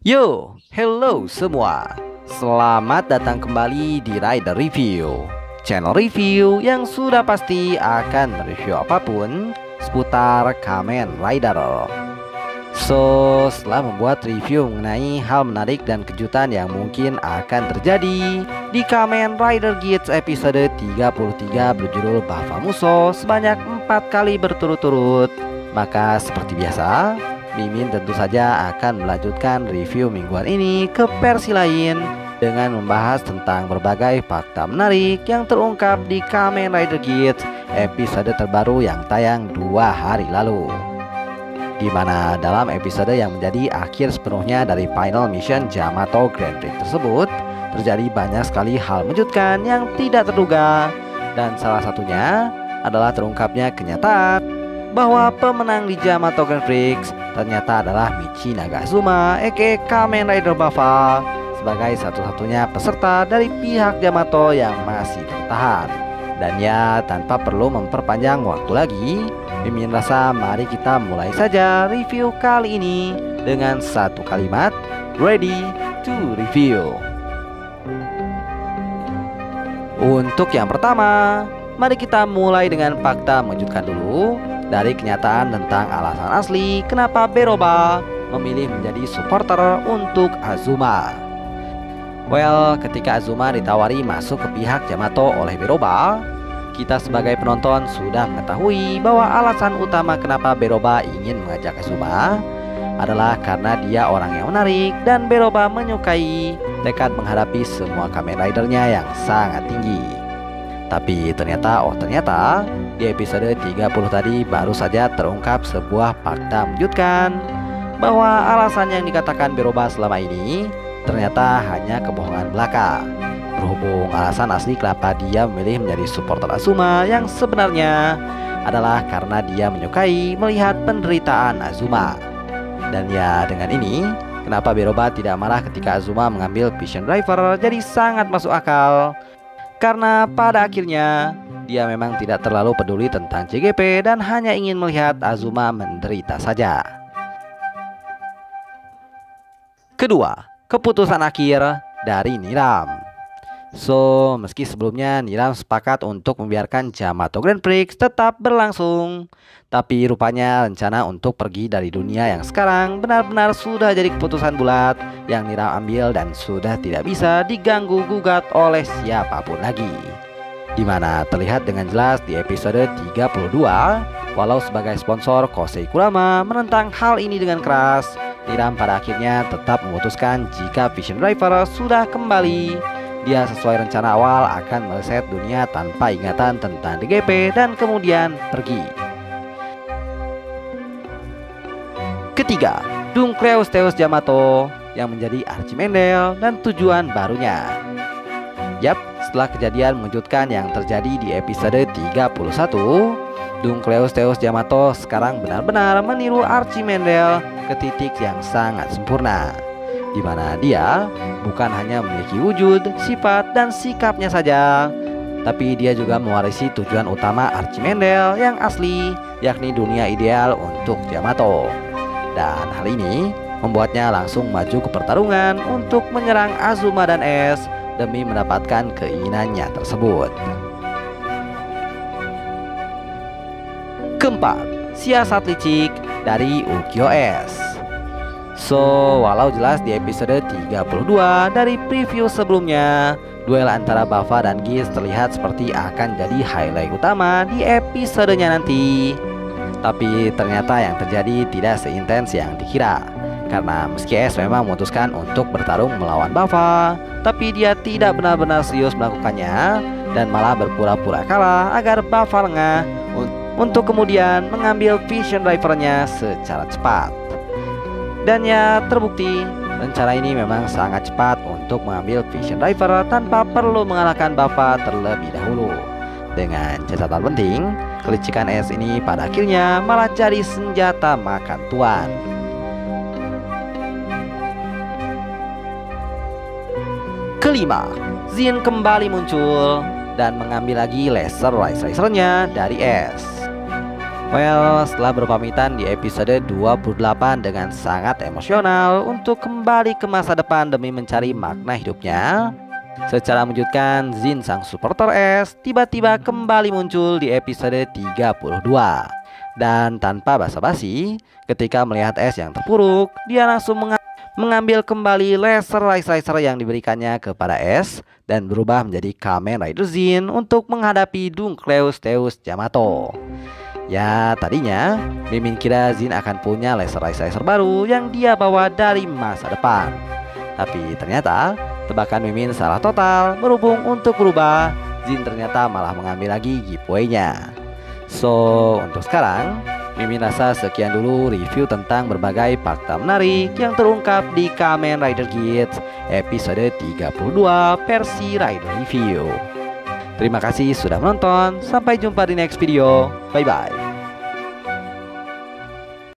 Yo, hello semua. Selamat datang kembali di Rider Review, channel review yang sudah pasti akan mereview apapun seputar Kamen Rider. Setelah membuat review mengenai hal menarik dan kejutan yang mungkin akan terjadi di Kamen Rider Geats episode 33 berjudul Bafamuso sebanyak 4 kali berturut-turut, maka seperti biasa Mimin tentu saja akan melanjutkan review mingguan ini ke versi lain dengan membahas tentang berbagai fakta menarik yang terungkap di Kamen Rider Geats episode terbaru yang tayang 2 hari lalu, di mana dalam episode yang menjadi akhir sepenuhnya dari final mission Yamato Grand Prix tersebut terjadi banyak sekali hal mengejutkan yang tidak terduga, dan salah satunya adalah terungkapnya kenyataan bahwa pemenang di Yamato Grand Prix ternyata adalah Michi Nagazuma aka Kamen Rider Bava sebagai satu-satunya peserta dari pihak Yamato yang masih bertahan. Dan ya, tanpa perlu memperpanjang waktu lagi, Mimin rasa mari kita mulai saja review kali ini dengan satu kalimat, ready to review. Untuk yang pertama, mari kita mulai dengan fakta mengejutkan dulu dari kenyataan tentang alasan asli kenapa Beroba memilih menjadi supporter untuk Azuma. Well, ketika Azuma ditawari masuk ke pihak Yamato oleh Beroba, kita sebagai penonton sudah mengetahui bahwa alasan utama kenapa Beroba ingin mengajak Azuma adalah karena dia orang yang menarik dan Beroba menyukai tekad menghadapi semua Kamen Rider-nya yang sangat tinggi. Tapi ternyata di episode 30 tadi baru saja terungkap sebuah fakta mengejutkan bahwa alasan yang dikatakan Beroba selama ini ternyata hanya kebohongan belaka. Berhubung alasan asli kenapa dia memilih menjadi supporter Azuma yang sebenarnya adalah karena dia menyukai melihat penderitaan Azuma. Dan ya, dengan ini kenapa Beroba tidak marah ketika Azuma mengambil Vision Driver jadi sangat masuk akal. Karena pada akhirnya dia memang tidak terlalu peduli tentang CGP dan hanya ingin melihat Azuma menderita saja. Kedua, keputusan akhir dari Niram. Meski sebelumnya Niram sepakat untuk membiarkan Yamato Grand Prix tetap berlangsung, tapi rupanya rencana untuk pergi dari dunia yang sekarang benar-benar sudah jadi keputusan bulat yang Niram ambil dan sudah tidak bisa diganggu-gugat oleh siapapun lagi. Dimana terlihat dengan jelas di episode 32, walau sebagai sponsor Kosei Kurama menentang hal ini dengan keras, Niram pada akhirnya tetap memutuskan jika Vision Driver sudah kembali, dia sesuai rencana awal akan mereset dunia tanpa ingatan tentang DGP dan kemudian pergi. Ketiga, Dunkleus Theus Yamato yang menjadi Archimendel dan tujuan barunya. Yap, setelah kejadian mengejutkan yang terjadi di episode 31, Dunkleus Theus Yamato sekarang benar-benar meniru Archimendel ke titik yang sangat sempurna, di mana dia bukan hanya memiliki wujud, sifat, dan sikapnya saja, tapi dia juga mewarisi tujuan utama Archimendel yang asli, yakni dunia ideal untuk Yamato. Dan hal ini membuatnya langsung maju ke pertarungan untuk menyerang Azuma dan S demi mendapatkan keinginannya tersebut. Keempat, siasat licik dari Ukyo S. Walau jelas di episode 32 dari preview sebelumnya, duel antara Bava dan Geats terlihat seperti akan jadi highlight utama di episodenya nanti. Tapi ternyata yang terjadi tidak seintens yang dikira. Karena meski S memang memutuskan untuk bertarung melawan Bava, tapi dia tidak benar-benar serius melakukannya dan malah berpura-pura kalah agar Bava lengah untuk kemudian mengambil Vision Driver-nya secara cepat. Dan ya, terbukti rencana ini memang sangat cepat untuk mengambil Vision Driver tanpa perlu mengalahkan Bava terlebih dahulu. Dengan catatan penting, kelicikan S ini pada akhirnya malah jadi senjata makan tuan. Kelima, Zin kembali muncul dan mengambil lagi Laser Rice Racer-nya dari S. Well, setelah berpamitan di episode 28 dengan sangat emosional untuk kembali ke masa depan demi mencari makna hidupnya, secara mengejutkan Jin sang supporter es tiba-tiba kembali muncul di episode 32. Dan tanpa basa-basi, ketika melihat es yang terpuruk, dia langsung mengambil kembali laser riser yang diberikannya kepada es dan berubah menjadi Kamen Rider Jin untuk menghadapi Dunkleus Teus Yamato. Ya, tadinya Mimin kira Jin akan punya laser riser baru yang dia bawa dari masa depan. Tapi ternyata tebakan Mimin salah total. Berhubung untuk berubah, Jin ternyata malah mengambil lagi giveaway-nya. So, untuk sekarang Mimin rasa sekian dulu review tentang berbagai fakta menarik yang terungkap di Kamen Rider Kids episode 32 versi Rider Review. Terima kasih sudah menonton. Sampai jumpa di next video. Bye bye.